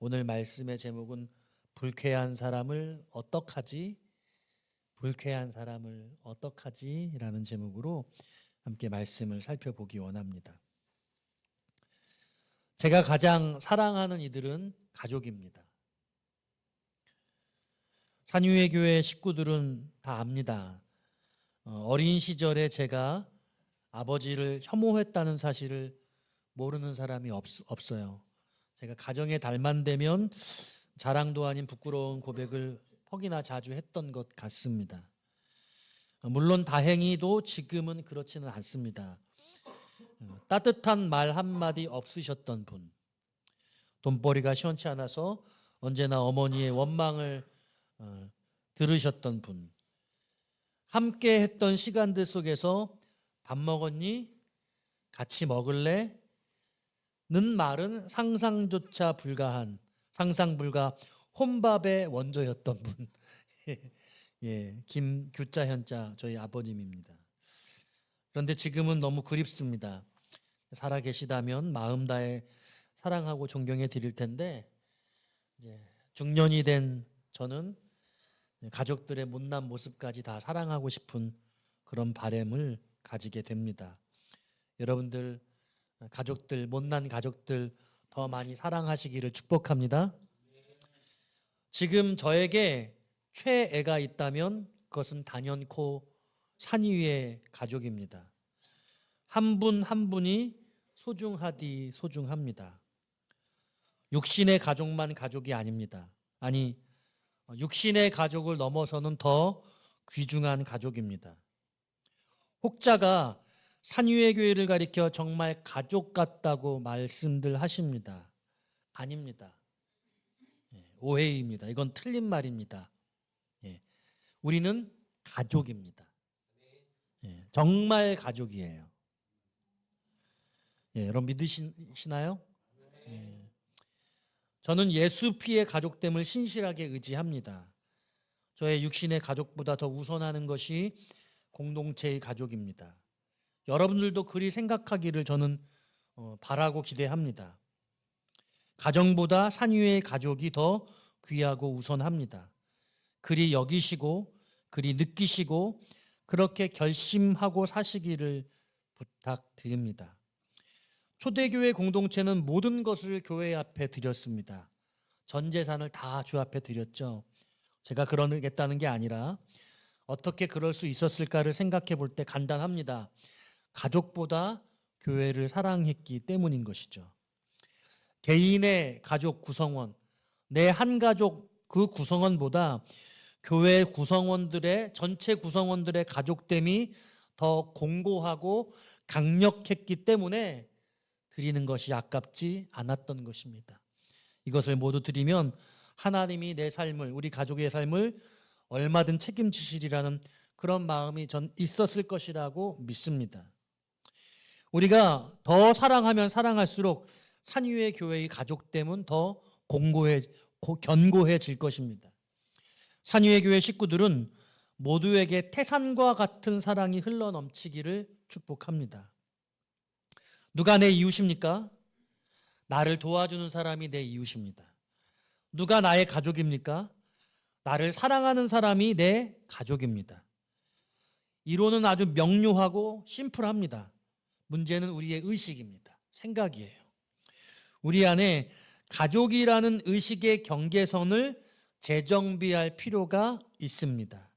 오늘 말씀의 제목은 불쾌한 사람을 어떡하지? 불쾌한 사람을 어떡하지? 라는 제목으로 함께 말씀을 살펴보기 원합니다. 제가 가장 사랑하는 이들은 가족입니다. 산유의 교회 식구들은 다 압니다. 어린 시절에 제가 아버지를 혐오했다는 사실을 모르는 사람이 없어요. 제가 가정의 달만 되면 자랑도 아닌 부끄러운 고백을 퍽이나 자주 했던 것 같습니다. 물론 다행히도 지금은 그렇지는 않습니다. 따뜻한 말 한마디 없으셨던 분, 돈벌이가 시원치 않아서 언제나 어머니의 원망을 들으셨던 분, 함께 했던 시간들 속에서 밥 먹었니? 같이 먹을래? 는 말은 상상 불가 혼밥의 원조였던 분. 예, 김규자 현자 저희 아버님입니다. 그런데 지금은 너무 그립습니다. 살아 계시다면 마음 다해 사랑하고 존경해 드릴 텐데 이제 중년이 된 저는 가족들의 못난 모습까지 다 사랑하고 싶은 그런 바람을 가지게 됩니다. 여러분들 가족들, 못난 가족들 더 많이 사랑하시기를 축복합니다. 지금 저에게 최애가 있다면 그것은 단연코 산위의 가족입니다. 한 분 한 분이 소중하디 소중합니다. 육신의 가족만 가족이 아닙니다. 아니, 육신의 가족을 넘어서는 더 귀중한 가족입니다. 혹자가 산유의 교회를 가리켜 정말 가족 같다고 말씀들 하십니다. 아닙니다. 오해입니다. 이건 틀린 말입니다. 우리는 가족입니다. 정말 가족이에요. 여러분 믿으시나요? 저는 예수 피의 가족됨을 신실하게 의지합니다. 저의 육신의 가족보다 더 우선하는 것이 공동체의 가족입니다. 여러분들도 그리 생각하기를 저는 바라고 기대합니다. 가정보다 산유의 가족이 더 귀하고 우선합니다. 그리 여기시고 그리 느끼시고 그렇게 결심하고 사시기를 부탁드립니다. 초대교회 공동체는 모든 것을 교회 앞에 드렸습니다. 전 재산을 다 주 앞에 드렸죠. 제가 그러겠다는 게 아니라 어떻게 그럴 수 있었을까를 생각해 볼 때 간단합니다. 가족보다 교회를 사랑했기 때문인 것이죠. 개인의 가족 구성원, 내 한 가족 그 구성원보다 교회 구성원들의 전체 구성원들의 가족됨이 더 공고하고 강력했기 때문에 드리는 것이 아깝지 않았던 것입니다. 이것을 모두 드리면 하나님이 내 삶을, 우리 가족의 삶을 얼마든 책임지시리라는 그런 마음이 전 있었을 것이라고 믿습니다. 우리가 더 사랑하면 사랑할수록 산유의 교회의 가족됨은 더 견고해질 것입니다. 산유의 교회 식구들은 모두에게 태산과 같은 사랑이 흘러넘치기를 축복합니다. 누가 내 이웃입니까? 나를 도와주는 사람이 내 이웃입니다. 누가 나의 가족입니까? 나를 사랑하는 사람이 내 가족입니다. 이론은 아주 명료하고 심플합니다. 문제는 우리의 의식입니다. 생각이에요. 우리 안에 가족이라는 의식의 경계선을 재정비할 필요가 있습니다.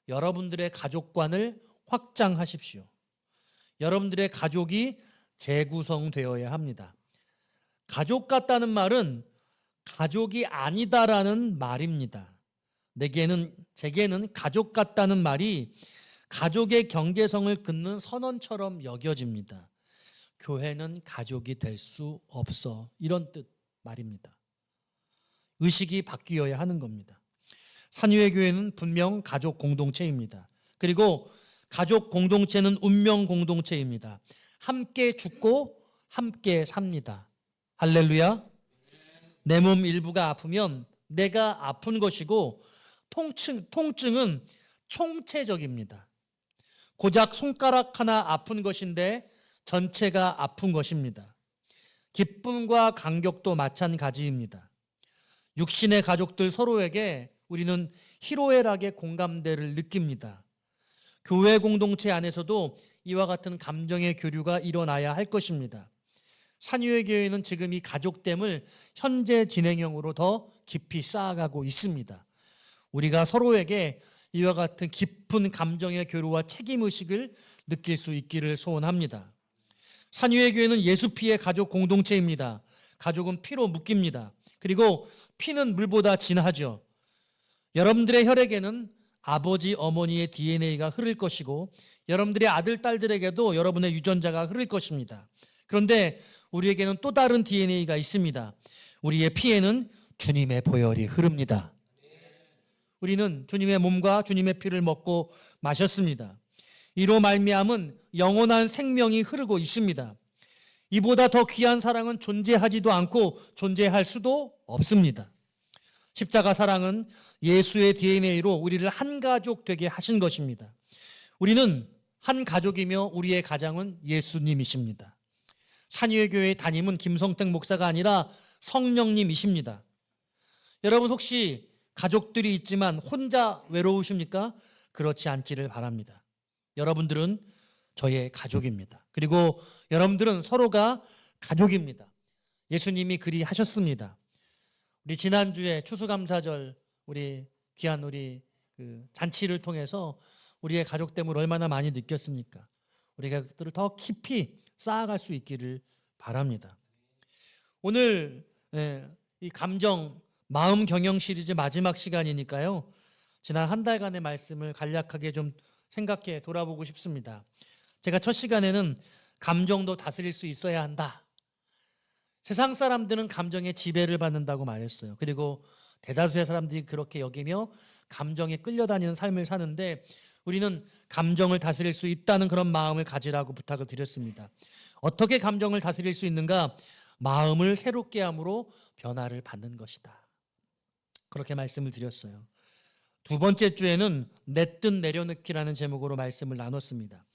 여러분들의 가족관을 확장하십시오. 여러분들의 가족이 재구성되어야 합니다. 가족 같다는 말은 가족이 아니다라는 말입니다. 제게는 가족 같다는 말이 가족의 경계성을 긋는 선언처럼 여겨집니다. 교회는 가족이 될 수 없어. 이런 뜻 말입니다. 의식이 바뀌어야 하는 겁니다. 산유의 교회는 분명 가족 공동체입니다. 그리고 가족 공동체는 운명 공동체입니다. 함께 죽고 함께 삽니다. 할렐루야. 내 몸 일부가 아프면 내가 아픈 것이고 통증은 총체적입니다. 고작 손가락 하나 아픈 것인데 전체가 아픈 것입니다. 기쁨과 감격도 마찬가지입니다. 육신의 가족들 서로에게 우리는 희로애락의 공감대를 느낍니다. 교회 공동체 안에서도 이와 같은 감정의 교류가 일어나야 할 것입니다. 산유의 교회는 지금 이 가족됨을 현재 진행형으로 더 깊이 쌓아가고 있습니다. 우리가 서로에게 이와 같은 깊은 감정의 교류와 책임의식을 느낄 수 있기를 소원합니다. 산유의 교회는 예수피의 가족 공동체입니다. 가족은 피로 묶입니다. 그리고 피는 물보다 진하죠. 여러분들의 혈액에는 아버지, 어머니의 DNA가 흐를 것이고 여러분들의 아들, 딸들에게도 여러분의 유전자가 흐를 것입니다. 그런데 우리에게는 또 다른 DNA가 있습니다. 우리의 피에는 주님의 보혈이 흐릅니다. 우리는 주님의 몸과 주님의 피를 먹고 마셨습니다. 이로 말미암은 영원한 생명이 흐르고 있습니다. 이보다 더 귀한 사랑은 존재하지도 않고 존재할 수도 없습니다. 십자가 사랑은 예수의 DNA로 우리를 한 가족 되게 하신 것입니다. 우리는 한 가족이며 우리의 가장은 예수님이십니다. 산유의 교회의 담임은 김성택 목사가 아니라 성령님이십니다. 여러분 혹시 가족들이 있지만 혼자 외로우십니까? 그렇지 않기를 바랍니다. 여러분들은 저의 가족입니다. 그리고 여러분들은 서로가 가족입니다. 예수님이 그리 하셨습니다. 우리 지난주에 추수감사절 우리 귀한 우리 잔치를 통해서 우리의 가족됨을 얼마나 많이 느꼈습니까? 우리가 그들을 더 깊이 쌓아갈 수 있기를 바랍니다. 오늘 이 감정 마음 경영 시리즈 마지막 시간이니까요. 지난 한 달간의 말씀을 간략하게 좀 생각해 돌아보고 싶습니다. 제가 첫 시간에는 감정도 다스릴 수 있어야 한다. 세상 사람들은 감정에 지배를 받는다고 말했어요. 그리고 대다수의 사람들이 그렇게 여기며 감정에 끌려다니는 삶을 사는데 우리는 감정을 다스릴 수 있다는 그런 마음을 가지라고 부탁을 드렸습니다. 어떻게 감정을 다스릴 수 있는가? 마음을 새롭게 함으로 변화를 받는 것이다. 그렇게 말씀을 드렸어요. 두 번째 주에는 내 뜻 내려놓기라는 제목으로 말씀을 나눴습니다.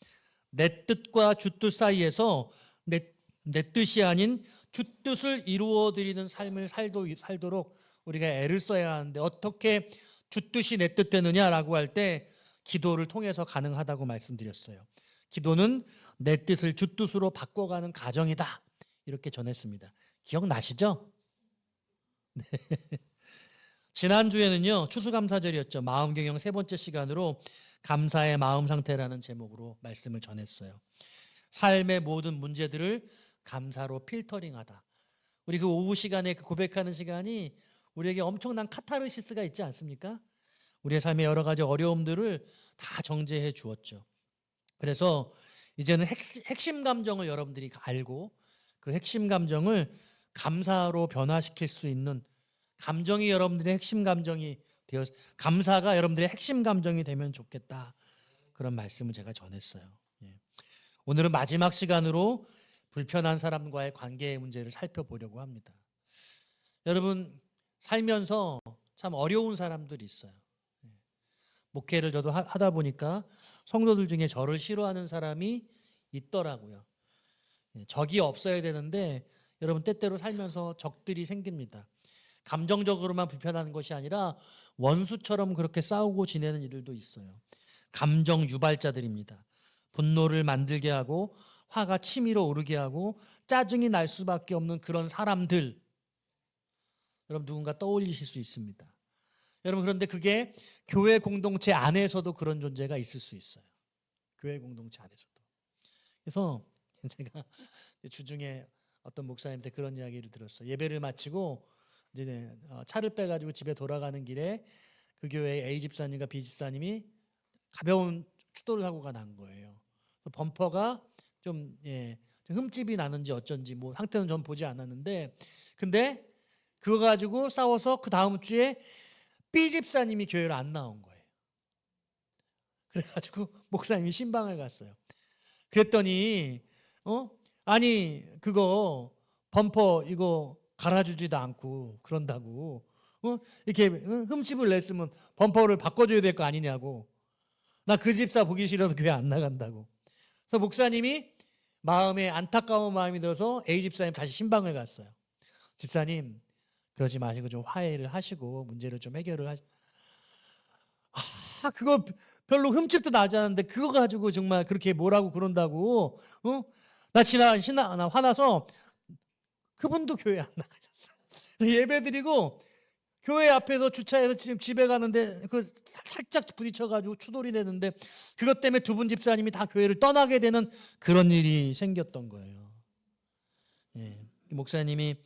내 뜻과 주 뜻 사이에서 내 뜻이 아닌 주 뜻을 이루어드리는 삶을 살도록 우리가 애를 써야 하는데 어떻게 주 뜻이 내 뜻 되느냐라고 할 때 기도를 통해서 가능하다고 말씀드렸어요. 기도는 내 뜻을 주 뜻으로 바꿔가는 과정이다. 이렇게 전했습니다. 기억나시죠? 네. 지난주에는요, 추수감사절이었죠. 마음경영 세 번째 시간으로 감사의 마음 상태라는 제목으로 말씀을 전했어요. 삶의 모든 문제들을 감사로 필터링하다. 우리 그 오후 시간에 그 고백하는 시간이 우리에게 엄청난 카타르시스가 있지 않습니까? 우리의 삶의 여러 가지 어려움들을 다 정제해 주었죠. 그래서 이제는 핵심 감정을 여러분들이 알고 그 핵심 감정을 감사로 변화시킬 수 있는 감정이 여러분들의 핵심 감정이 되어 감사가 여러분들의 핵심 감정이 되면 좋겠다. 그런 말씀을 제가 전했어요. 오늘은 마지막 시간으로 불편한 사람과의 관계의 문제를 살펴보려고 합니다. 여러분 살면서 참 어려운 사람들이 있어요. 목회를 저도 하다 보니까 성도들 중에 저를 싫어하는 사람이 있더라고요. 적이 없어야 되는데 여러분 때때로 살면서 적들이 생깁니다. 감정적으로만 불편한 것이 아니라 원수처럼 그렇게 싸우고 지내는 이들도 있어요. 감정 유발자들입니다. 분노를 만들게 하고 화가 치밀어 오르게 하고 짜증이 날 수밖에 없는 그런 사람들 여러분 누군가 떠올리실 수 있습니다. 여러분 그런데 그게 교회 공동체 안에서도 그런 존재가 있을 수 있어요. 교회 공동체 안에서도. 그래서 제가 주중에 어떤 목사님한테 그런 이야기를 들었어요. 예배를 마치고 이제 차를 빼가지고 집에 돌아가는 길에 그 교회의 A 집사님과 B 집사님이 가벼운 추돌 사고가 난 거예요. 범퍼가 좀 흠집이 나는지 어쩐지 뭐 상태는 전 보지 않았는데 근데 그거 가지고 싸워서 그 다음 주에 B 집사님이 교회를 안 나온 거예요. 그래가지고 목사님이 신방을 갔어요. 그랬더니 아니 그거 범퍼 이거 갈아주지도 않고 그런다고 이렇게 흠집을 냈으면 범퍼를 바꿔줘야 될 거 아니냐고 나 그 집사 보기 싫어서 교회 안 나간다고. 그래서 목사님이 마음에 안타까운 마음이 들어서 A 집사님 다시 신방을 갔어요. 집사님, 그러지 마시고 좀 화해를 하시고 문제를 좀 해결을 그거 별로 흠집도 나지 않는데 그거 가지고 정말 그렇게 뭐라고 그런다고. 나 화나서 그분도 교회 안 나가셨어요. 예배 드리고 교회 앞에서 주차해서 지금 집에 가는데 그 살짝 부딪혀가지고 추돌이 되는데 그것 때문에 두 분 집사님이 다 교회를 떠나게 되는 그런 일이 생겼던 거예요. 예, 목사님이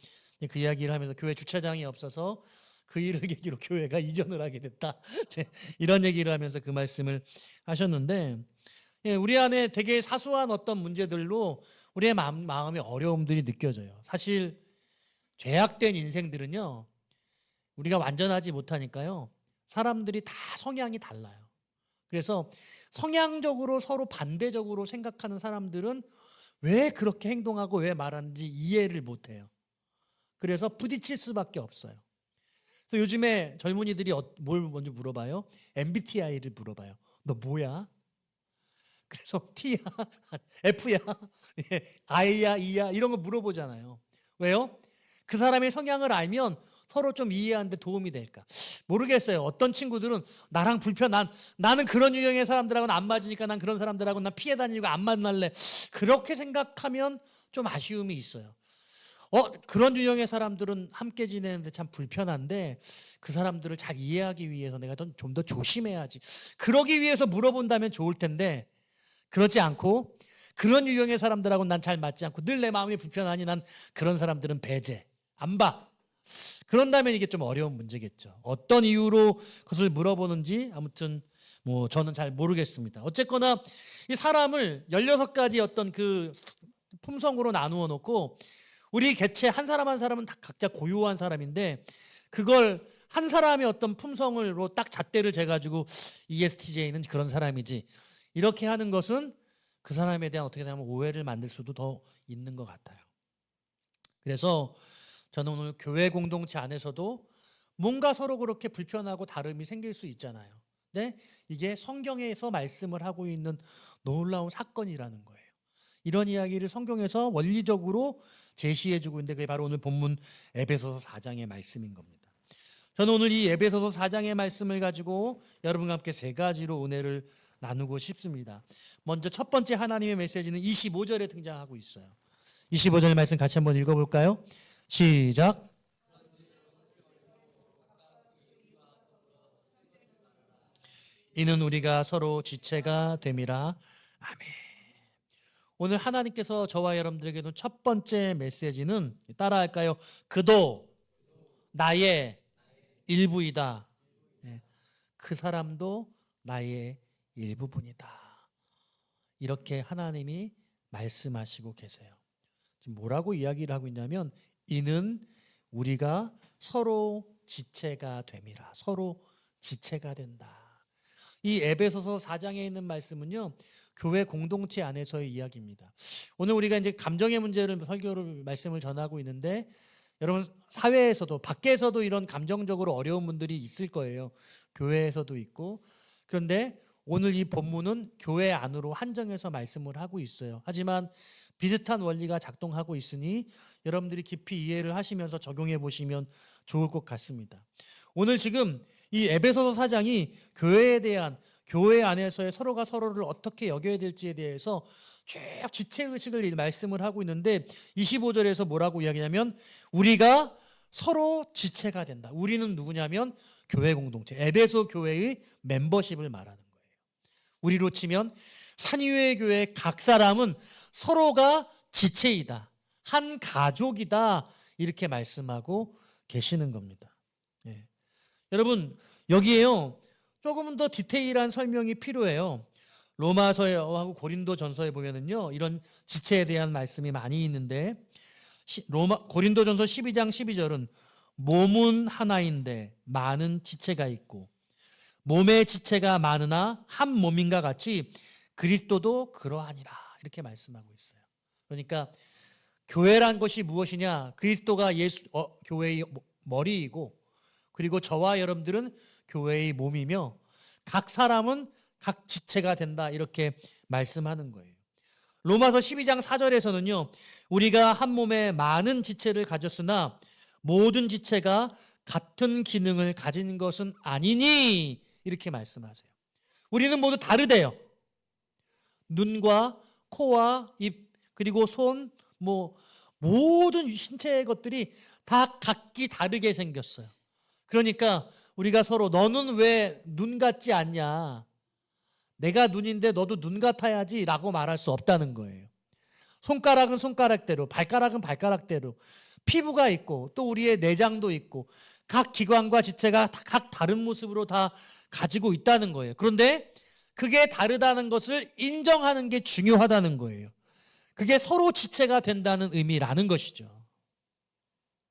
그 이야기를 하면서 교회 주차장이 없어서 그 일을 계기로 교회가 이전을 하게 됐다. 이런 얘기를 하면서 그 말씀을 하셨는데, 예, 우리 안에 되게 사소한 어떤 문제들로 우리의 마음의 어려움들이 느껴져요. 사실 죄악된 인생들은요, 우리가 완전하지 못하니까요, 사람들이 다 성향이 달라요. 그래서 성향적으로 서로 반대적으로 생각하는 사람들은 왜 그렇게 행동하고 왜 말하는지 이해를 못해요. 그래서 부딪힐 수밖에 없어요. 그래서 요즘에 젊은이들이 뭘 먼저 물어봐요? MBTI를 물어봐요. 너 뭐야? 그래서 T야, F야, I야, E야 이런 거 물어보잖아요. 왜요? 그 사람의 성향을 알면 서로 좀 이해하는 데 도움이 될까? 모르겠어요. 어떤 친구들은 나랑 나는 그런 유형의 사람들하고는 안 맞으니까 난 그런 사람들하고 난 피해 다니고 안 만날래. 그렇게 생각하면 좀 아쉬움이 있어요. 그런 유형의 사람들은 함께 지내는데 참 불편한데 그 사람들을 잘 이해하기 위해서 내가 좀 더 조심해야지. 그러기 위해서 물어본다면 좋을 텐데 그렇지 않고 그런 유형의 사람들하고는 난 잘 맞지 않고 늘 내 마음이 불편하니 난 그런 사람들은 배제, 안 봐. 그런다면 이게 좀 어려운 문제겠죠. 어떤 이유로 그것을 물어보는지 아무튼 뭐 저는 잘 모르겠습니다. 어쨌거나 이 사람을 16가지 어떤 그 품성으로 나누어 놓고 우리 개체 한 사람 한 사람은 다 각자 고유한 사람인데 그걸 한 사람의 어떤 품성으로 딱 잣대를 재가지고 ESTJ는 그런 사람이지 이렇게 하는 것은 그 사람에 대한 어떻게 보면 오해를 만들 수도 더 있는 것 같아요. 그래서 저는 오늘 교회 공동체 안에서도 뭔가 서로 그렇게 불편하고 다름이 생길 수 있잖아요. 근데 이게 성경에서 말씀을 하고 있는 놀라운 사건이라는 거예요. 이런 이야기를 성경에서 원리적으로 제시해주고 있는데 그게 바로 오늘 본문 에베소서 4장의 말씀인 겁니다. 저는 오늘 이 에베소서 4장의 말씀을 가지고 여러분과 함께 세 가지로 은혜를 나누고 싶습니다. 먼저 첫 번째 하나님의 메시지는 25절에 등장하고 있어요. 25절 말씀 같이 한번 읽어볼까요? 시작. 이는 우리가 서로 지체가 됨이라. 아멘. 오늘 하나님께서 저와 여러분들에게는 첫 번째 메시지는 따라할까요? 그도 나의 일부이다. 그 사람도 나의 일부분이다. 이렇게 하나님이 말씀하시고 계세요. 지금 뭐라고 이야기를 하고 있냐면 이는 우리가 서로 지체가 됨이라. 서로 지체가 된다. 이 에베소서 4장에 있는 말씀은요. 교회 공동체 안에서의 이야기입니다. 오늘 우리가 이제 감정의 문제를 설교를 말씀을 전하고 있는데 여러분 사회에서도 밖에서도 이런 감정적으로 어려운 분들이 있을 거예요. 교회에서도 있고. 그런데 오늘 이 본문은 교회 안으로 한정해서 말씀을 하고 있어요. 하지만 비슷한 원리가 작동하고 있으니 여러분들이 깊이 이해를 하시면서 적용해 보시면 좋을 것 같습니다. 오늘 지금 이 에베소서 4장이 교회에 대한 교회 안에서의 서로가 서로를 어떻게 여겨야 될지에 대해서 쭉 지체의식을 말씀을 하고 있는데 25절에서 뭐라고 이야기냐면 우리가 서로 지체가 된다. 우리는 누구냐면 교회 공동체, 에베소 교회의 멤버십을 말하는 거예요. 우리로 치면 산위의 교회 각 사람은 서로가 지체이다. 한 가족이다. 이렇게 말씀하고 계시는 겁니다. 예. 여러분 여기에요. 조금 더 디테일한 설명이 필요해요. 로마서하고 고린도전서에 보면은요. 이런 지체에 대한 말씀이 많이 있는데 고린도전서 12장 12절은 몸은 하나인데 많은 지체가 있고 몸의 지체가 많으나 한 몸인가 같이 그리스도도 그러하니라 이렇게 말씀하고 있어요. 그러니까 교회란 것이 무엇이냐? 그리스도가 교회의 머리이고 그리고 저와 여러분들은 교회의 몸이며 각 사람은 각 지체가 된다 이렇게 말씀하는 거예요. 로마서 12장 4절에서는요. 우리가 한 몸에 많은 지체를 가졌으나 모든 지체가 같은 기능을 가진 것은 아니니 이렇게 말씀하세요. 우리는 모두 다르대요. 눈과 코와 입 그리고 손 모든 신체의 것들이 다 각기 다르게 생겼어요. 그러니까 우리가 서로 너는 왜 눈 같지 않냐? 내가 눈인데 너도 눈 같아야지 라고 말할 수 없다는 거예요. 손가락은 손가락대로, 발가락은 발가락대로 피부가 있고 또 우리의 내장도 있고 각 기관과 지체가 각 다른 모습으로 다 가지고 있다는 거예요. 그런데 그게 다르다는 것을 인정하는 게 중요하다는 거예요. 그게 서로 지체가 된다는 의미라는 것이죠.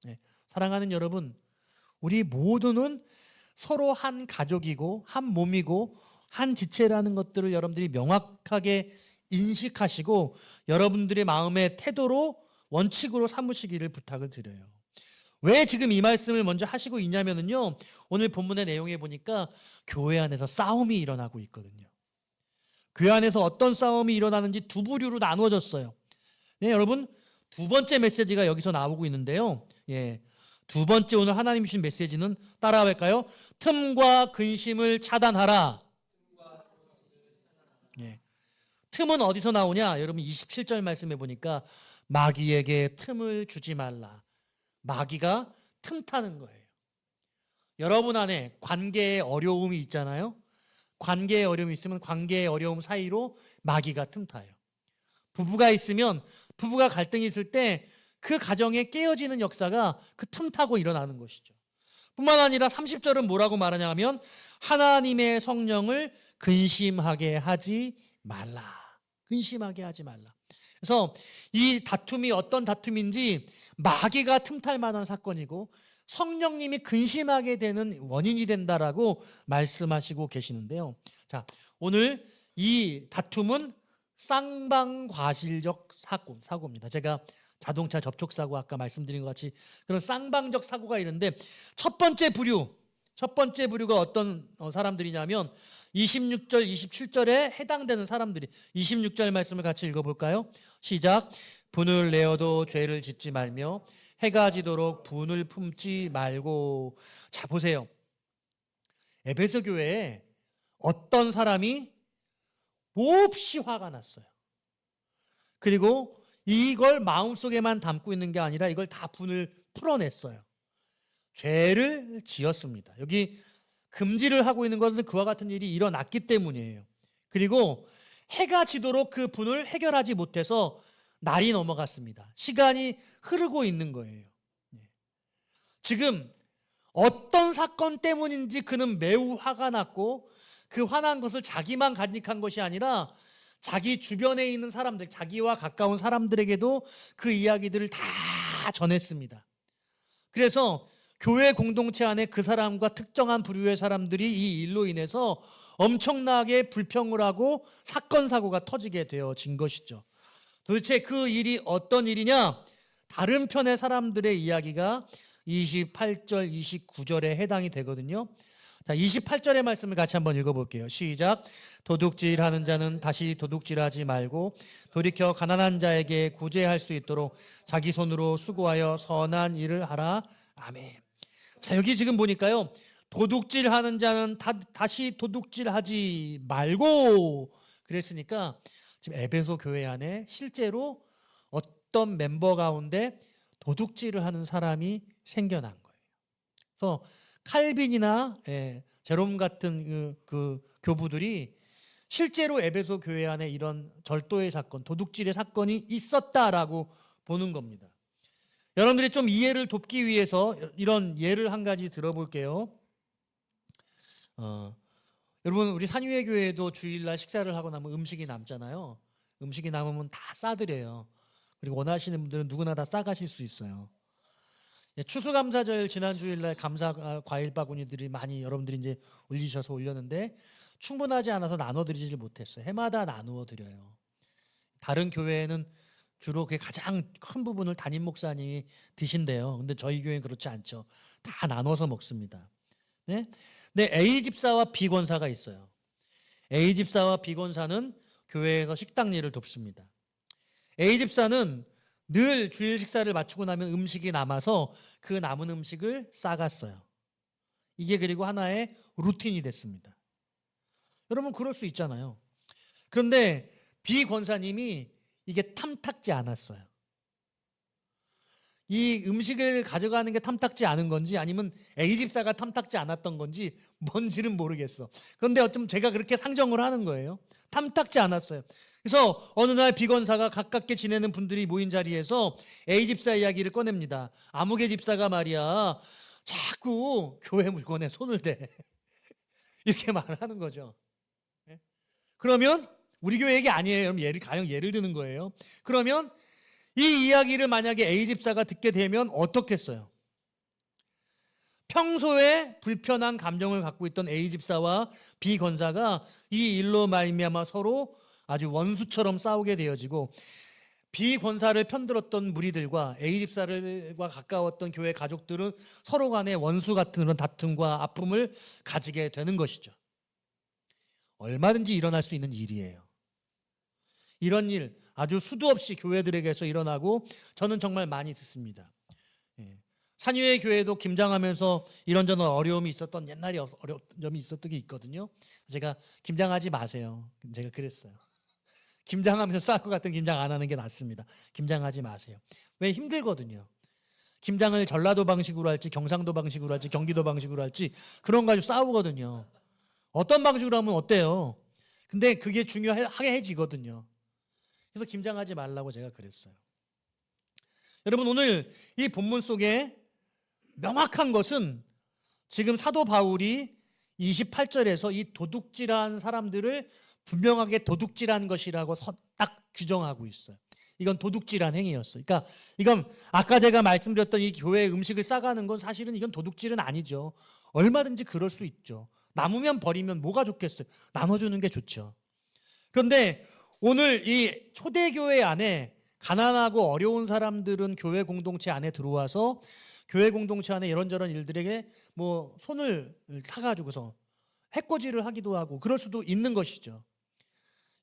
네, 사랑하는 여러분, 우리 모두는 서로 한 가족이고 한 몸이고 한 지체라는 것들을 여러분들이 명확하게 인식하시고 여러분들의 마음의 태도로 원칙으로 삼으시기를 부탁을 드려요. 왜 지금 이 말씀을 먼저 하시고 있냐면요, 오늘 본문의 내용에 보니까 교회 안에서 싸움이 일어나고 있거든요. 교회 안에서 어떤 싸움이 일어나는지 두 부류로 나누어졌어요. 네, 여러분, 두 번째 메시지가 여기서 나오고 있는데요. 두 번째 오늘 하나님 주신 메시지는 따라와 볼까요? 틈과 근심을 차단하라. 틈은 어디서 나오냐? 여러분 27절 말씀해 보니까 마귀에게 틈을 주지 말라. 마귀가 틈타는 거예요. 여러분 안에 관계의 어려움이 있잖아요. 관계의 어려움이 있으면 관계의 어려움 사이로 마귀가 틈타요. 부부가 있으면 부부가 갈등이 있을 때 그 가정에 깨어지는 역사가 그 틈타고 일어나는 것이죠. 뿐만 아니라 30절은 뭐라고 말하냐 하면 하나님의 성령을 근심하게 하지 말라. 근심하게 하지 말라. 그래서 이 다툼이 어떤 다툼인지 마귀가 틈탈 만한 사건이고 성령님이 근심하게 되는 원인이 된다라고 말씀하시고 계시는데요. 자, 오늘 이 다툼은 쌍방과실적 사고입니다. 제가 자동차 접촉사고 아까 말씀드린 것 같이 그런 쌍방적 사고가 있는데 첫 번째 부류가 어떤 사람들이냐면 26절, 27절에 해당되는 사람들이 26절 말씀을 같이 읽어볼까요? 시작. 분을 내어도 죄를 짓지 말며 해가 지도록 분을 품지 말고. 자, 보세요. 에베소 교회에 어떤 사람이 몹시 화가 났어요. 그리고 이걸 마음속에만 담고 있는 게 아니라 이걸 다 분을 풀어냈어요. 죄를 지었습니다. 여기 금지를 하고 있는 것은 그와 같은 일이 일어났기 때문이에요. 그리고 해가 지도록 그 분을 해결하지 못해서 날이 넘어갔습니다. 시간이 흐르고 있는 거예요. 지금 어떤 사건 때문인지 그는 매우 화가 났고 그 화난 것을 자기만 간직한 것이 아니라 자기 주변에 있는 사람들, 자기와 가까운 사람들에게도 그 이야기들을 다 전했습니다. 그래서 교회 공동체 안에 그 사람과 특정한 부류의 사람들이 이 일로 인해서 엄청나게 불평을 하고 사건 사고가 터지게 되어진 것이죠. 도대체 그 일이 어떤 일이냐? 다른 편의 사람들의 이야기가 28절, 29절에 해당이 되거든요. 자, 28절의 말씀을 같이 한번 읽어볼게요. 시작. 도둑질하는 자는 다시 도둑질하지 말고 돌이켜 가난한 자에게 구제할 수 있도록 자기 손으로 수고하여 선한 일을 하라. 아멘. 자, 여기 지금 보니까요. 도둑질하는 자는 다시 도둑질하지 말고 그랬으니까 지금 에베소 교회 안에 실제로 어떤 멤버 가운데 도둑질을 하는 사람이 생겨난 거예요. 그래서 칼빈이나 제롬 같은 그 교부들이 실제로 에베소 교회 안에 이런 절도의 사건, 도둑질의 사건이 있었다라고 보는 겁니다. 여러분들이 좀 이해를 돕기 위해서 이런 예를 한 가지 들어볼게요. 여러분 우리 산유회 교회도 주일날 식사를 하고 나면 음식이 남잖아요. 음식이 남으면 다 싸드려요. 그리고 원하시는 분들은 누구나 다 싸가실 수 있어요. 추수감사절 지난 주일날 감사 과일 바구니들이 많이 여러분들이 이제 올리셔서 올렸는데 충분하지 않아서 나눠드리질 못했어요. 해마다 나누어 드려요. 다른 교회에는 주로 그게 가장 큰 부분을 담임 목사님이 드신대요. 근데 저희 교회는 그렇지 않죠. 다 나눠서 먹습니다. 네? 근데 A 집사와 B 권사가 있어요. A 집사와 B 권사는 교회에서 식당 일을 돕습니다. A 집사는 늘 주일 식사를 마치고 나면 음식이 남아서 그 남은 음식을 싸갔어요. 이게 그리고 하나의 루틴이 됐습니다. 여러분 그럴 수 있잖아요. 그런데 B 권사님이 이게 탐탁지 않았어요. 이 음식을 가져가는 게 탐탁지 않은 건지 아니면 A 집사가 탐탁지 않았던 건지 뭔지는 모르겠어. 그런데 어쩜 제가 그렇게 상정을 하는 거예요. 탐탁지 않았어요. 그래서 어느 날 B 권사가 가깝게 지내는 분들이 모인 자리에서 A 집사 이야기를 꺼냅니다. 아무개 집사가 말이야 자꾸 교회 물건에 손을 대. 이렇게 말을 하는 거죠. 그러면 우리 교회 얘기 아니에요. 가령 예를 드는 거예요. 그러면 이 이야기를 만약에 A 집사가 듣게 되면 어떻겠어요? 평소에 불편한 감정을 갖고 있던 A 집사와 B 권사가 이 일로 말미암아 서로 아주 원수처럼 싸우게 되어지고 B 권사를 편들었던 무리들과 A 집사들과 가까웠던 교회 가족들은 서로 간에 원수 같은 그런 다툼과 아픔을 가지게 되는 것이죠. 얼마든지 일어날 수 있는 일이에요. 이런 일 아주 수도 없이 교회들에게서 일어나고 저는 정말 많이 듣습니다. 산유의 교회도 김장하면서 이런저런 어려움이 있었던 옛날에 어려운 점이 있었던 게 있거든요. 제가 김장하지 마세요. 제가 그랬어요. 김장하면서 쌀 것 같은 김장 안 하는 게 낫습니다. 김장하지 마세요. 왜 힘들거든요. 김장을 전라도 방식으로 할지 경상도 방식으로 할지 경기도 방식으로 할지 그런 거 가지고 싸우거든요. 어떤 방식으로 하면 어때요? 근데 그게 중요해지거든요. 그래서 김장하지 말라고 제가 그랬어요. 여러분 오늘 이 본문 속에 명확한 것은 지금 사도 바울이 28절에서 이 도둑질한 사람들을 분명하게 도둑질한 것이라고 딱 규정하고 있어요. 이건 도둑질한 행위였어요. 그러니까 이건 아까 제가 말씀드렸던 이 교회 음식을 싸가는 건 사실은 이건 도둑질은 아니죠. 얼마든지 그럴 수 있죠. 남으면 버리면 뭐가 좋겠어요. 나눠주는 게 좋죠. 그런데 오늘 이 초대교회 안에 가난하고 어려운 사람들은 교회 공동체 안에 들어와서 교회 공동체 안에 이런저런 일들에게 뭐 손을 타가지고서 해코지를 하기도 하고 그럴 수도 있는 것이죠.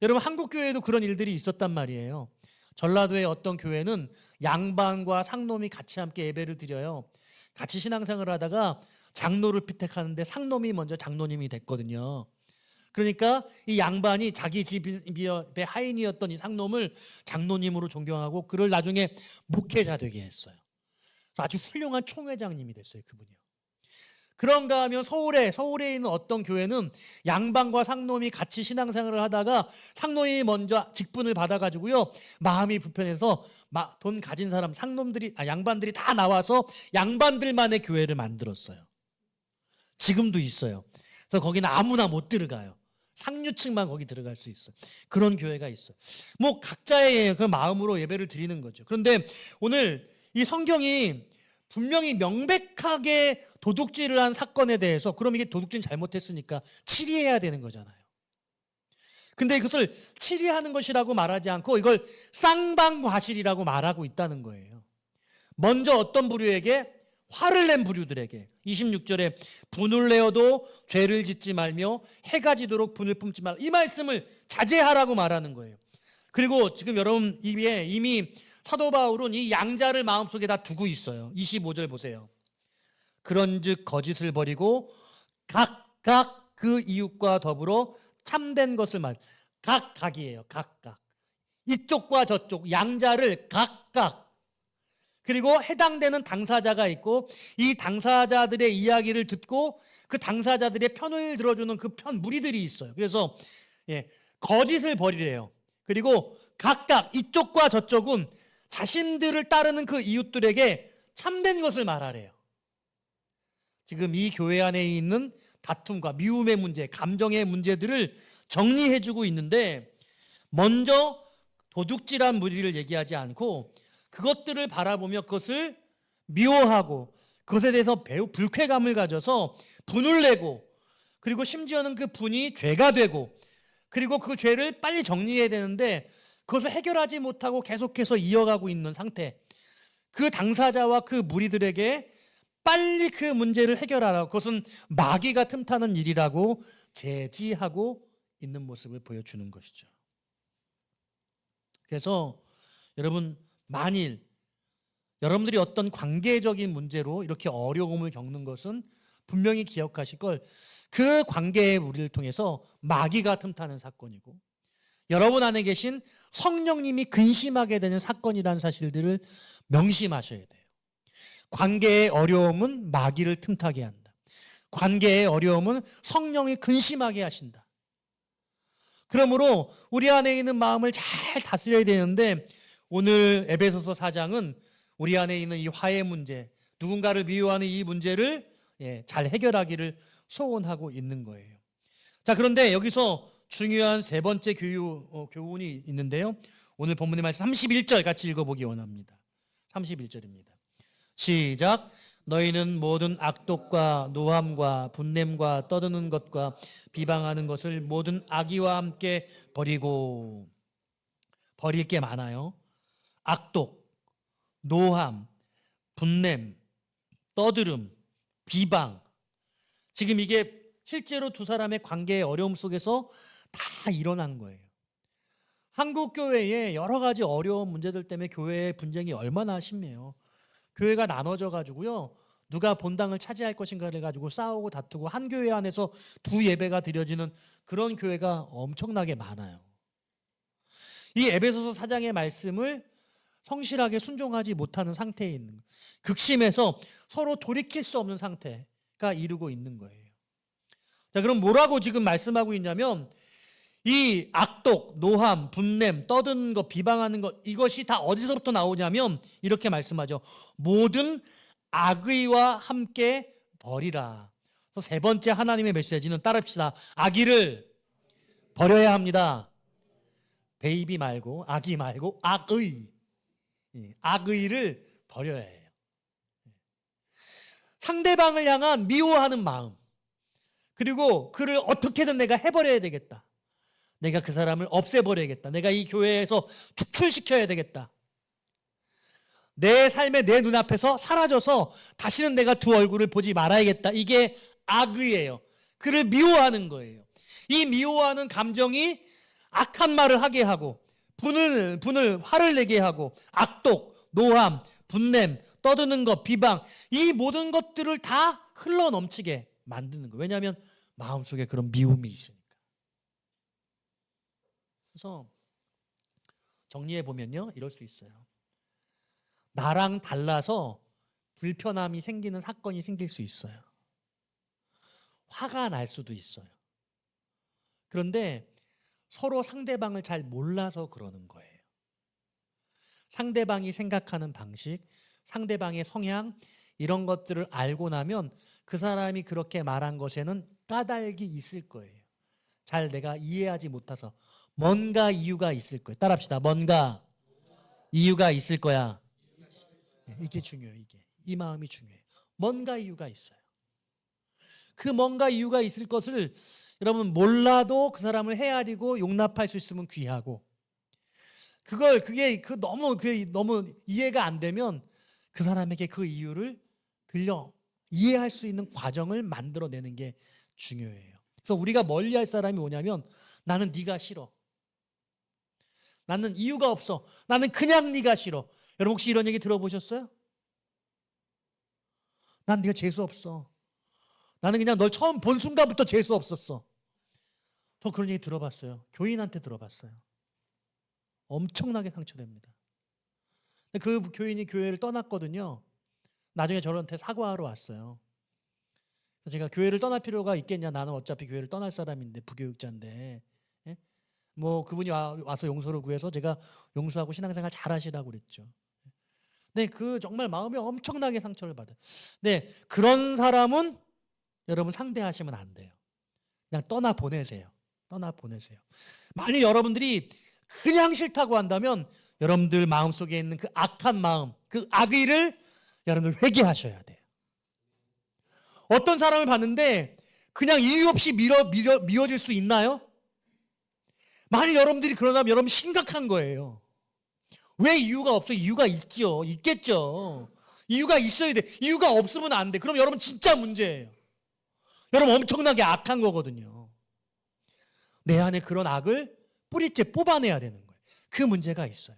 여러분 한국 교회에도 그런 일들이 있었단 말이에요. 전라도의 어떤 교회는 양반과 상놈이 같이 함께 예배를 드려요. 같이 신앙생활을 하다가 장로를 피택하는데 상놈이 먼저 장로님이 됐거든요. 그러니까 이 양반이 자기 집의 하인이었던 이 상놈을 장로님으로 존경하고 그를 나중에 목회자 되게 했어요. 그래서 아주 훌륭한 총회장님이 됐어요, 그분이요. 그런가 하면 서울에 있는 어떤 교회는 양반과 상놈이 같이 신앙생활을 하다가 상놈이 먼저 직분을 받아가지고요 마음이 불편해서 돈 가진 사람 양반들이 다 나와서 양반들만의 교회를 만들었어요. 지금도 있어요. 그래서 거기는 아무나 못 들어가요. 상류층만 거기 들어갈 수 있어요. 그런 교회가 있어요. 뭐 각자의 그 마음으로 예배를 드리는 거죠. 그런데 오늘 이 성경이 분명히 명백하게 도둑질을 한 사건에 대해서 그럼 이게 도둑질 잘못했으니까 치리해야 되는 거잖아요. 근데 이것을 치리하는 것이라고 말하지 않고 이걸 쌍방과실이라고 말하고 있다는 거예요. 먼저 어떤 부류에게 화를 낸 부류들에게 26절에 분을 내어도 죄를 짓지 말며 해가 지도록 분을 품지 말라 이 말씀을 자제하라고 말하는 거예요. 그리고 지금 여러분 입에 이미 사도 바울은 이 양자를 마음속에 다 두고 있어요. 25절 보세요. 그런즉 거짓을 버리고 각각 그 이웃과 더불어 참된 것을 각각이에요. 각각 이쪽과 저쪽 양자를 각각 그리고 해당되는 당사자가 있고 이 당사자들의 이야기를 듣고 그 당사자들의 편을 들어주는 그 편 무리들이 있어요. 그래서 거짓을 버리래요. 그리고 각각 이쪽과 저쪽은 자신들을 따르는 그 이웃들에게 참된 것을 말하래요. 지금 이 교회 안에 있는 다툼과 미움의 문제, 감정의 문제들을 정리해주고 있는데 먼저 도둑질한 무리를 얘기하지 않고 그것들을 바라보며 그것을 미워하고 그것에 대해서 매우 불쾌감을 가져서 분을 내고 그리고 심지어는 그 분이 죄가 되고 그리고 그 죄를 빨리 정리해야 되는데 그것을 해결하지 못하고 계속해서 이어가고 있는 상태. 그 당사자와 그 무리들에게 빨리 그 문제를 해결하라고 그것은 마귀가 틈타는 일이라고 제지하고 있는 모습을 보여주는 것이죠. 그래서 여러분, 만일 여러분들이 어떤 관계적인 문제로 이렇게 어려움을 겪는 것은 분명히 기억하실 걸, 그 관계의 우리를 통해서 마귀가 틈타는 사건이고 여러분 안에 계신 성령님이 근심하게 되는 사건이라는 사실들을 명심하셔야 돼요. 관계의 어려움은 마귀를 틈타게 한다. 관계의 어려움은 성령이 근심하게 하신다. 그러므로 우리 안에 있는 마음을 잘 다스려야 되는데, 오늘 에베소서 4장은 우리 안에 있는 이 화해 문제, 누군가를 미워하는 이 문제를 잘 해결하기를 소원하고 있는 거예요. 자, 그런데 여기서 중요한 세 번째 교훈이 있는데요. 오늘 본문의 말씀 31절 같이 읽어보기 원합니다. 31절입니다. 시작. 너희는 모든 악독과 노함과 분냄과 떠드는 것과 비방하는 것을 모든 악의와 함께 버리고. 버릴 게 많아요. 악독, 노함, 분냄, 떠들음, 비방. 지금 이게 실제로 두 사람의 관계의 어려움 속에서 다 일어난 거예요. 한국 교회에 여러 가지 어려운 문제들 때문에 교회의 분쟁이 얼마나 심해요. 교회가 나눠져 가지고요, 누가 본당을 차지할 것인가를 가지고 싸우고 다투고 한 교회 안에서 두 예배가 드려지는 그런 교회가 엄청나게 많아요. 이 에베소서 4장의 말씀을 성실하게 순종하지 못하는 상태에 있는 거예요. 극심해서 서로 돌이킬 수 없는 상태가 이루고 있는 거예요. 자, 그럼 뭐라고 지금 말씀하고 있냐면, 이 악독, 노함, 분냄, 떠드는 것, 비방하는 것, 이것이 다 어디서부터 나오냐면 이렇게 말씀하죠. 모든 악의와 함께 버리라. 그래서 세 번째 하나님의 메시지는 따릅시다. 악의를 버려야 합니다. 베이비 말고, 악의 말고 악의. 악의를 버려야 해요. 상대방을 향한 미워하는 마음, 그리고 그를 어떻게든 내가 해버려야 되겠다. 내가 그 사람을 없애버려야겠다. 내가 이 교회에서 축출시켜야 되겠다. 내 삶의 내 눈앞에서 사라져서 다시는 내가 두 얼굴을 보지 말아야겠다. 이게 악의예요. 그를 미워하는 거예요. 이 미워하는 감정이 악한 말을 하게 하고 화를 내게 하고 악독, 노함, 분냄, 떠드는 것, 비방, 이 모든 것들을 다 흘러넘치게 만드는 거예요. 왜냐하면 마음속에 그런 미움이 있으니까. 그래서 정리해 보면요, 이럴 수 있어요. 나랑 달라서 불편함이 생기는 사건이 생길 수 있어요. 화가 날 수도 있어요. 그런데 서로 상대방을 잘 몰라서 그러는 거예요. 상대방이 생각하는 방식, 상대방의 성향, 이런 것들을 알고 나면 그 사람이 그렇게 말한 것에는 까닭이 있을 거예요. 잘 내가 이해하지 못해서 뭔가 이유가 있을 거예요. 따라합시다. 뭔가 이유가 있을 거야. 이게 중요해요. 이 마음이 중요해요. 뭔가 이유가 있어요. 그 뭔가 이유가 있을 것을 여러분 몰라도 그 사람을 헤아리고 용납할 수 있으면 귀하고, 그게 너무 이해가 안 되면 그 사람에게 그 이유를 이해할 수 있는 과정을 만들어내는 게 중요해요. 그래서 우리가 멀리할 사람이 뭐냐면, 나는 네가 싫어. 나는 이유가 없어. 나는 그냥 네가 싫어. 여러분 혹시 이런 얘기 들어보셨어요? 난 네가 재수 없어. 나는 그냥 널 처음 본 순간부터 재수 없었어. 저 그런 얘기 들어봤어요. 교인한테 들어봤어요. 엄청나게 상처됩니다. 그 교인이 교회를 떠났거든요. 나중에 저한테 사과하러 왔어요. 그래서 제가 교회를 떠날 필요가 있겠냐, 나는 어차피 교회를 떠날 사람인데, 부교육자인데, 예? 뭐 그분이 와서 용서를 구해서 제가 용서하고 신앙생활 잘 하시라고 그랬죠. 네, 정말 마음이 엄청나게 상처를 받아요. 네, 그런 사람은 여러분 상대하시면 안 돼요. 그냥 떠나 보내세요. 만약 여러분들이 그냥 싫다고 한다면 여러분들 마음속에 있는 그 악한 마음, 그 악의를 여러분들 회개하셔야 돼요. 어떤 사람을 봤는데 그냥 이유 없이 미워질 수 있나요? 만약 여러분들이 그러다면 여러분 심각한 거예요. 왜 이유가 없어? 이유가 있겠죠. 이유가 있어야 돼. 이유가 없으면 안 돼. 그럼 여러분 진짜 문제예요. 여러분 엄청나게 악한 거거든요. 내 안에 그런 악을 뿌리째 뽑아내야 되는 거예요. 그 문제가 있어요.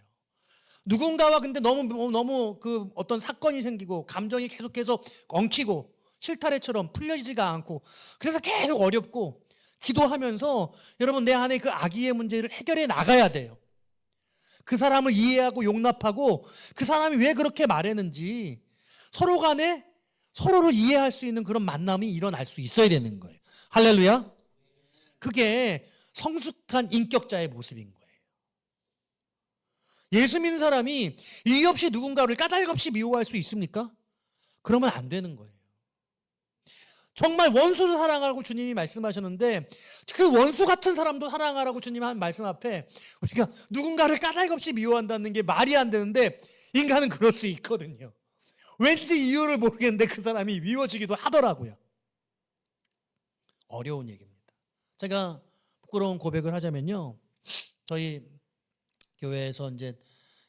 누군가와 근데 너무 그 어떤 사건이 생기고 감정이 계속해서 엉키고 실타래처럼 풀려지지가 않고 그래서 계속 어렵고 기도하면서 여러분 내 안에 그 악의의 문제를 해결해 나가야 돼요. 그 사람을 이해하고 용납하고 그 사람이 왜 그렇게 말했는지 서로 간에 서로를 이해할 수 있는 그런 만남이 일어날 수 있어야 되는 거예요. 할렐루야. 그게 성숙한 인격자의 모습인 거예요. 예수 믿는 사람이 이유 없이 누군가를 까닭없이 미워할 수 있습니까? 그러면 안 되는 거예요. 정말 원수를 사랑하라고 주님이 말씀하셨는데 그 원수 같은 사람도 사랑하라고 주님 한 말씀 앞에 우리가 누군가를 까닭없이 미워한다는 게 말이 안 되는데 인간은 그럴 수 있거든요. 왠지 이유를 모르겠는데 그 사람이 미워지기도 하더라고요. 어려운 얘기입니다. 제가 부끄러운 고백을 하자면요. 저희 교회에서 이제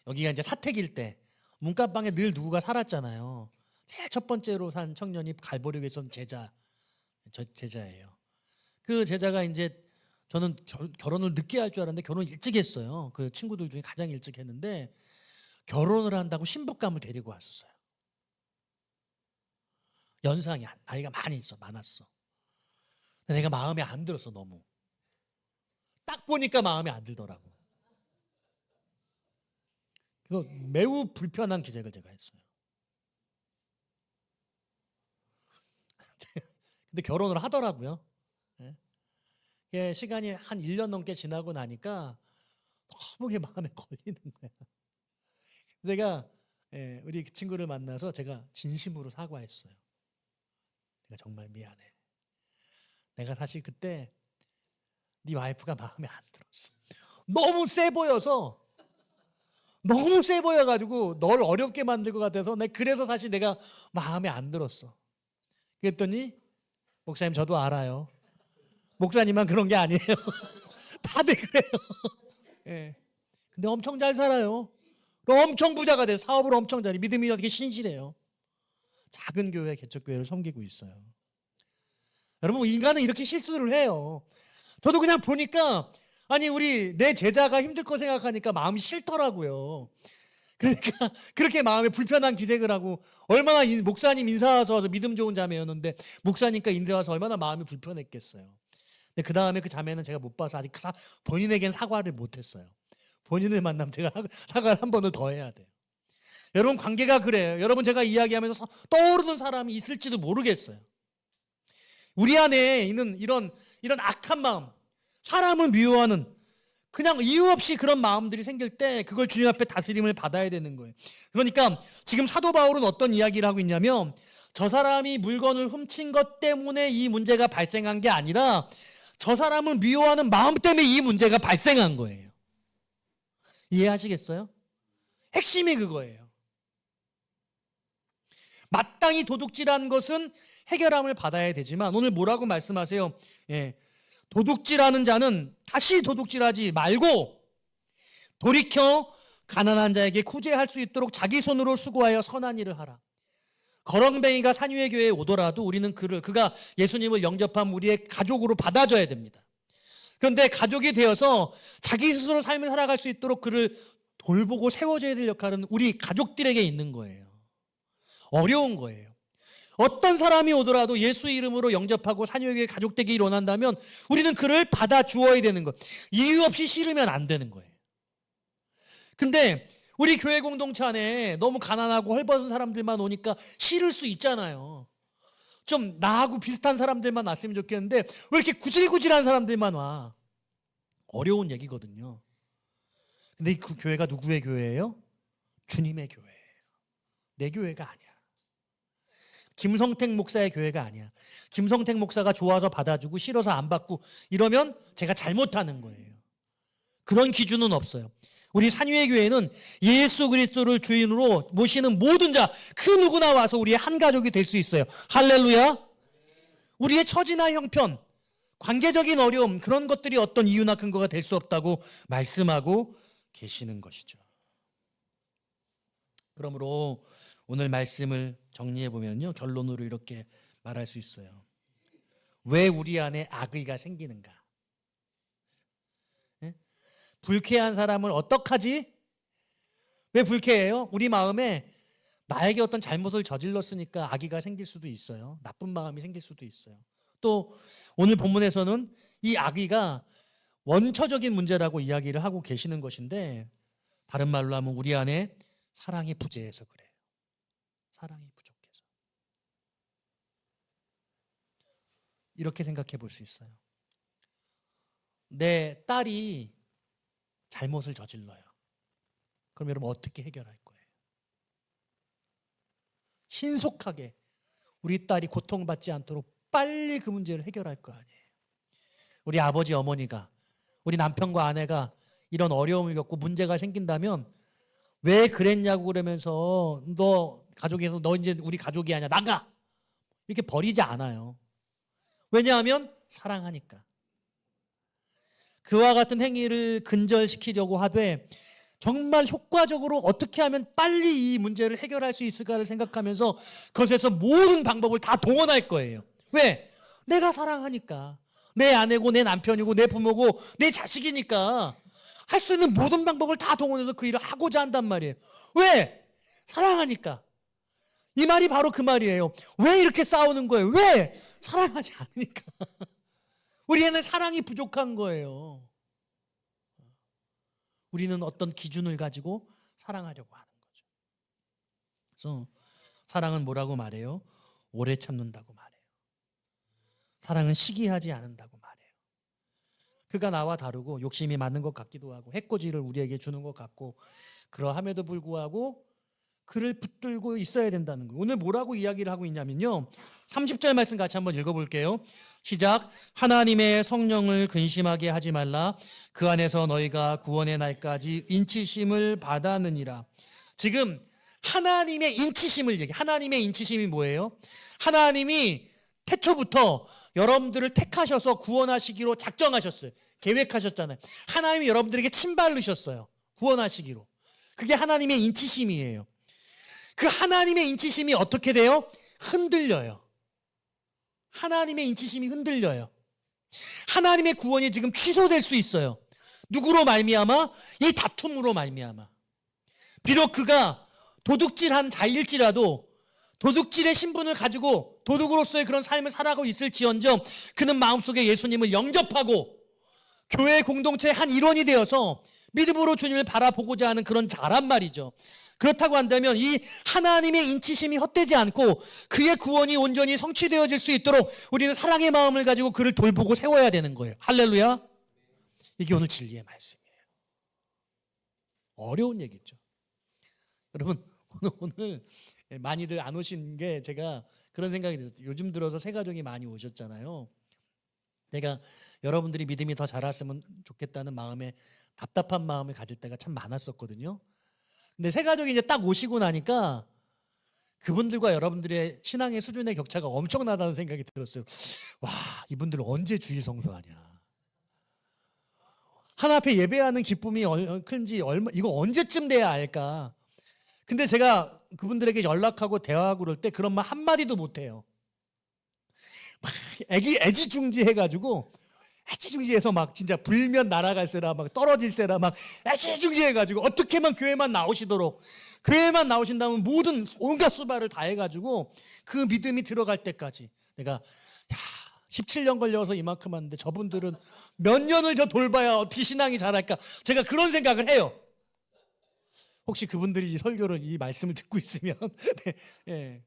여기가 이제 사택일 때 문간방에 늘 누구가 살았잖아요. 제일 첫 번째로 산 청년이 갈보리교에 있던 제자예요. 그 제자가 이제 저는 결혼을 늦게 할 줄 알았는데 결혼 일찍 했어요. 그 친구들 중에 가장 일찍 했는데 결혼을 한다고 신부감을 데리고 왔었어요. 연상이 나이가 많았어. 근데 내가 마음에 안 들었어. 너무 딱 보니까 마음에 안 들더라고. 그래서 매우 불편한 기색을 제가 했어요. 근데 결혼을 하더라고요. 예. 시간이 한 1년 넘게 지나고 나니까 너무 그게 마음에 걸리는 거야. 내가 우리 친구를 만나서 제가 진심으로 사과했어요. 내가 정말 미안해. 내가 사실 그때 네 와이프가 마음에 안 들었어. 너무 세 보여가지고 널 어렵게 만들 것 같아서 그래서 사실 내가 마음에 안 들었어. 그랬더니 목사님 저도 알아요. 목사님만 그런 게 아니에요. 다들 그래요. 예. 근데 엄청 잘 살아요. 엄청 부자가 돼요. 사업을 엄청 잘해. 믿음이 어떻게 신실해요. 작은 교회, 개척교회를 섬기고 있어요. 여러분 인간은 이렇게 실수를 해요. 저도 그냥 보니까 아니 우리 내 제자가 힘들 거 생각하니까 마음이 싫더라고요. 그러니까 그렇게 마음에 불편한 기색을 하고 얼마나 목사님 인사 와서 믿음 좋은 자매였는데 목사님과 인사 와서 얼마나 마음이 불편했겠어요. 근데 그 다음에 그 자매는 제가 못 봐서 아직 본인에겐 사과를 못했어요. 본인을 만나면 제가 사과를 한 번을 더 해야 돼요. 여러분 관계가 그래요. 여러분 제가 이야기하면서 떠오르는 사람이 있을지도 모르겠어요. 우리 안에 있는 이런 악한 마음, 사람을 미워하는 그냥 이유 없이 그런 마음들이 생길 때 그걸 주님 앞에 다스림을 받아야 되는 거예요. 그러니까 지금 사도 바울은 어떤 이야기를 하고 있냐면 저 사람이 물건을 훔친 것 때문에 이 문제가 발생한 게 아니라 저 사람을 미워하는 마음 때문에 이 문제가 발생한 거예요. 이해하시겠어요? 핵심이 그거예요. 마땅히 도둑질한 것은 해결함을 받아야 되지만 오늘 뭐라고 말씀하세요? 도둑질하는 자는 다시 도둑질하지 말고 돌이켜 가난한 자에게 구제할 수 있도록 자기 손으로 수고하여 선한 일을 하라. 거렁뱅이가 산유의 교회에 오더라도 우리는 그가 예수님을 영접한 우리의 가족으로 받아줘야 됩니다. 그런데 가족이 되어서 자기 스스로 삶을 살아갈 수 있도록 그를 돌보고 세워줘야 될 역할은 우리 가족들에게 있는 거예요. 어려운 거예요. 어떤 사람이 오더라도 예수 이름으로 영접하고 산유의 가족 되기 원한다면 우리는 그를 받아주어야 되는 것. 이유 없이 싫으면 안 되는 거예요. 근데 우리 교회 공동체 안에 너무 가난하고 헐벗은 사람들만 오니까 싫을 수 있잖아요. 좀 나하고 비슷한 사람들만 왔으면 좋겠는데 왜 이렇게 구질구질한 사람들만 와? 어려운 얘기거든요. 근데 그 교회가 누구의 교회예요? 주님의 교회예요. 내 교회가 아니야. 김성택 목사의 교회가 아니야. 김성택 목사가 좋아서 받아주고 싫어서 안 받고 이러면 제가 잘못하는 거예요. 그런 기준은 없어요. 우리 산유의 교회는 예수 그리스도를 주인으로 모시는 모든 자 그 누구나 와서 우리의 한 가족이 될 수 있어요. 할렐루야. 우리의 처지나 형편, 관계적인 어려움 그런 것들이 어떤 이유나 근거가 될 수 없다고 말씀하고 계시는 것이죠. 그러므로 오늘 말씀을 정리해 보면요. 결론으로 이렇게 말할 수 있어요. 왜 우리 안에 악의가 생기는가? 불쾌한 사람을 어떡하지? 왜 불쾌해요? 우리 마음에 나에게 어떤 잘못을 저질렀으니까 악의가 생길 수도 있어요. 나쁜 마음이 생길 수도 있어요. 또 오늘 본문에서는 이 악의가 원초적인 문제라고 이야기를 하고 계시는 것인데, 다른 말로 하면 우리 안에 사랑이 부재해서 그래요. 사랑이 부족해서. 이렇게 생각해 볼 수 있어요. 내 딸이 잘못을 저질러요. 그럼 여러분 어떻게 해결할 거예요? 신속하게 우리 딸이 고통받지 않도록 빨리 그 문제를 해결할 거 아니에요. 우리 아버지 어머니가, 우리 남편과 아내가 이런 어려움을 겪고 문제가 생긴다면 왜 그랬냐고 그러면서 너 가족에서 너 이제 우리 가족이 아니야 나가 이렇게 버리지 않아요. 왜냐하면 사랑하니까. 그와 같은 행위를 근절시키려고 하되 정말 효과적으로 어떻게 하면 빨리 이 문제를 해결할 수 있을까를 생각하면서 그것에서 모든 방법을 다 동원할 거예요. 왜? 내가 사랑하니까. 내 아내고 내 남편이고 내 부모고 내 자식이니까 할 수 있는 모든 방법을 다 동원해서 그 일을 하고자 한단 말이에요. 왜? 사랑하니까. 이 말이 바로 그 말이에요. 왜 이렇게 싸우는 거예요? 왜? 사랑하지 않으니까. 우리에는 사랑이 부족한 거예요. 우리는 어떤 기준을 가지고 사랑하려고 하는 거죠. 그래서 사랑은 뭐라고 말해요? 오래 참는다고 말해요. 사랑은 시기하지 않는다고 말해요. 그가 나와 다르고 욕심이 많은 것 같기도 하고 해코지를 우리에게 주는 것 같고, 그러함에도 불구하고 그를 붙들고 있어야 된다는 거예요. 오늘 뭐라고 이야기를 하고 있냐면요, 30절 말씀 같이 한번 읽어볼게요. 시작. 하나님의 성령을 근심하게 하지 말라. 그 안에서 너희가 구원의 날까지 인치심을 받았느니라. 지금 하나님의 인치심을 얘기해. 하나님의 인치심이 뭐예요? 하나님이 태초부터 여러분들을 택하셔서 구원하시기로 작정하셨어요. 계획하셨잖아요. 하나님이 여러분들에게 침 바르셨어요. 구원하시기로. 그게 하나님의 인치심이에요. 그 하나님의 인치심이 어떻게 돼요? 흔들려요. 하나님의 인치심이 흔들려요. 하나님의 구원이 지금 취소될 수 있어요. 누구로 말미암아? 이 다툼으로 말미암아. 비록 그가 도둑질한 자일지라도 도둑질의 신분을 가지고 도둑으로서의 그런 삶을 살아가고 있을지언정 그는 마음속에 예수님을 영접하고 교회 공동체의 한 일원이 되어서 믿음으로 주님을 바라보고자 하는 그런 자란 말이죠. 그렇다고 한다면 이 하나님의 인치심이 헛되지 않고 그의 구원이 온전히 성취되어질 수 있도록 우리는 사랑의 마음을 가지고 그를 돌보고 세워야 되는 거예요. 할렐루야. 이게 오늘 진리의 말씀이에요. 어려운 얘기죠. 여러분 오늘 많이들 안 오신 게 제가 그런 생각이 들었어요. 요즘 들어서 새 가족이 많이 오셨잖아요. 내가 여러분들이 믿음이 더 자랐으면 좋겠다는 마음에 답답한 마음을 가질 때가 참 많았었거든요. 근데 새 가족이 이제 딱 오시고 나니까 그분들과 여러분들의 신앙의 수준의 격차가 엄청나다는 생각이 들었어요. 와, 이분들은 언제 주일 성수하냐. 하나 앞에 예배하는 기쁨이 큰지 이거 언제쯤 돼야 알까. 근데 제가 그분들에게 연락하고 대화하고 그럴 때 그런 말 한마디도 못해요. 막 애지중지해가지고 애지중지해서 막 진짜 불면 날아갈세라 막 떨어질세라 막 애지중지해가지고 어떻게만 교회만 나오시도록, 교회만 나오신다면 모든 온갖 수발을 다 해가지고 그 믿음이 들어갈 때까지 내가 17년 걸려서 이만큼 하는데 저분들은 몇 년을 더 돌봐야 어떻게 신앙이 자랄까. 제가 그런 생각을 해요. 혹시 그분들이 이 설교를, 이 말씀을 듣고 있으면 네, 예.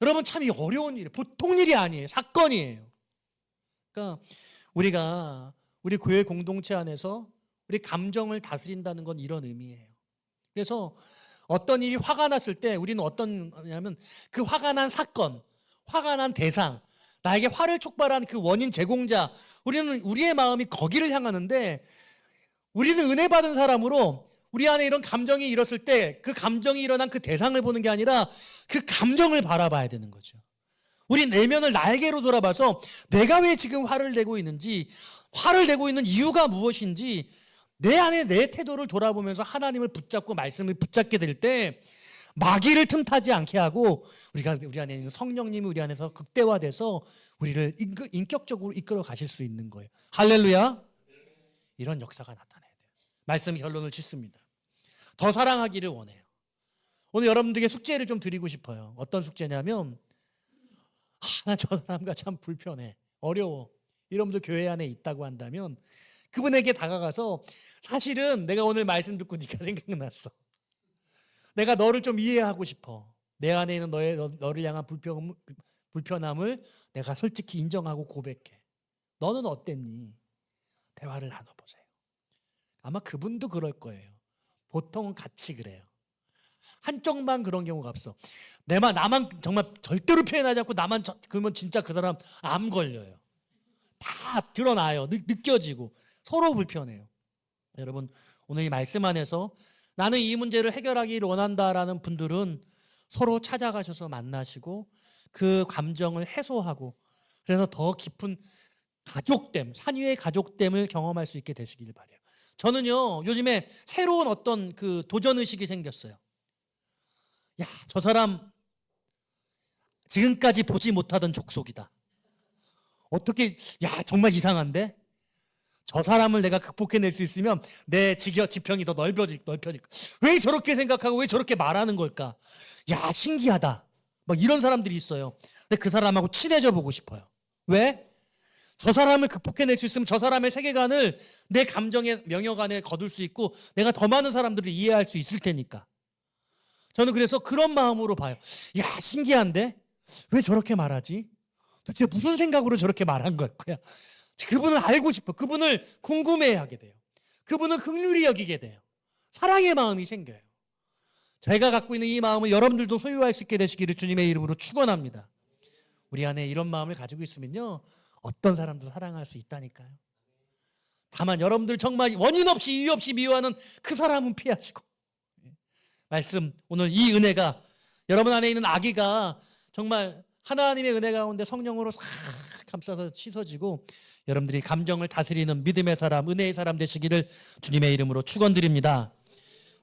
여러분 참 이 어려운 일이에요. 보통 일이 아니에요. 사건이에요. 그러니까 우리가 우리 교회 공동체 안에서 우리 감정을 다스린다는 건 이런 의미예요. 그래서 어떤 일이 화가 났을 때 우리는 어떤 거냐면 그 화가 난 사건, 화가 난 대상, 나에게 화를 촉발한 그 원인 제공자, 우리는 우리의 마음이 거기를 향하는데, 우리는 은혜 받은 사람으로 우리 안에 이런 감정이 일었을 때 그 감정이 일어난 그 대상을 보는 게 아니라 그 감정을 바라봐야 되는 거죠. 우리 내면을 나에게로 돌아봐서 내가 왜 지금 화를 내고 있는지, 화를 내고 있는 이유가 무엇인지 내 안에 내 태도를 돌아보면서 하나님을 붙잡고 말씀을 붙잡게 될 때 마귀를 틈타지 않게 하고 우리 안에 있는 성령님이 우리 안에서 극대화돼서 우리를 인격적으로 이끌어 가실 수 있는 거예요. 할렐루야. 이런 역사가 나타나야 돼요. 말씀 결론을 짓습니다. 더 사랑하기를 원해요. 오늘 여러분들에게 숙제를 좀 드리고 싶어요. 어떤 숙제냐면 나 저 사람과 참 불편해, 어려워, 여러분들 교회 안에 있다고 한다면 그분에게 다가가서 사실은 내가 오늘 말씀 듣고 네가 생각났어. 내가 너를 좀 이해하고 싶어. 내 안에 있는 너를 향한 불편함을 내가 솔직히 인정하고 고백해. 너는 어땠니? 대화를 나눠보세요. 아마 그분도 그럴 거예요. 보통은 같이 그래요. 한쪽만 그런 경우가 없어. 나만 정말 절대로 표현하지 않고 그러면 진짜 그 사람 암 걸려요. 다 드러나요. 느껴지고 서로 불편해요. 여러분, 오늘 이 말씀 안에서 나는 이 문제를 해결하기를 원한다라는 분들은 서로 찾아가셔서 만나시고 그 감정을 해소하고 그래서 더 깊은 가족됨, 산위의 가족됨을 경험할 수 있게 되시길 바라요. 저는요, 요즘에 새로운 어떤 그 도전의식이 생겼어요. 야, 저 사람 지금까지 보지 못하던 족속이다. 어떻게, 정말 이상한데? 저 사람을 내가 극복해낼 수 있으면 내 지평이 더 넓혀질. 왜 저렇게 생각하고 왜 저렇게 말하는 걸까? 신기하다. 막 이런 사람들이 있어요. 근데 그 사람하고 친해져 보고 싶어요. 왜? 저 사람을 극복해낼 수 있으면 저 사람의 세계관을 내 감정의 명역 안에 거둘 수 있고 내가 더 많은 사람들을 이해할 수 있을 테니까. 저는 그래서 그런 마음으로 봐요. 신기한데? 왜 저렇게 말하지? 도대체 무슨 생각으로 저렇게 말한 걸까요? 그분을 알고 싶어. 그분을 궁금해하게 돼요. 그분을 긍휼히 여기게 돼요. 사랑의 마음이 생겨요. 제가 갖고 있는 이 마음을 여러분들도 소유할 수 있게 되시기를 주님의 이름으로 축원합니다. 우리 안에 이런 마음을 가지고 있으면요, 어떤 사람도 사랑할 수 있다니까요. 다만 여러분들 정말 원인 없이 이유 없이 미워하는 그 사람은 피하시고, 말씀, 오늘 이 은혜가 여러분 안에 있는 아기가 정말 하나님의 은혜 가운데 성령으로 싹 감싸서 씻어지고 여러분들이 감정을 다스리는 믿음의 사람, 은혜의 사람 되시기를 주님의 이름으로 축원드립니다.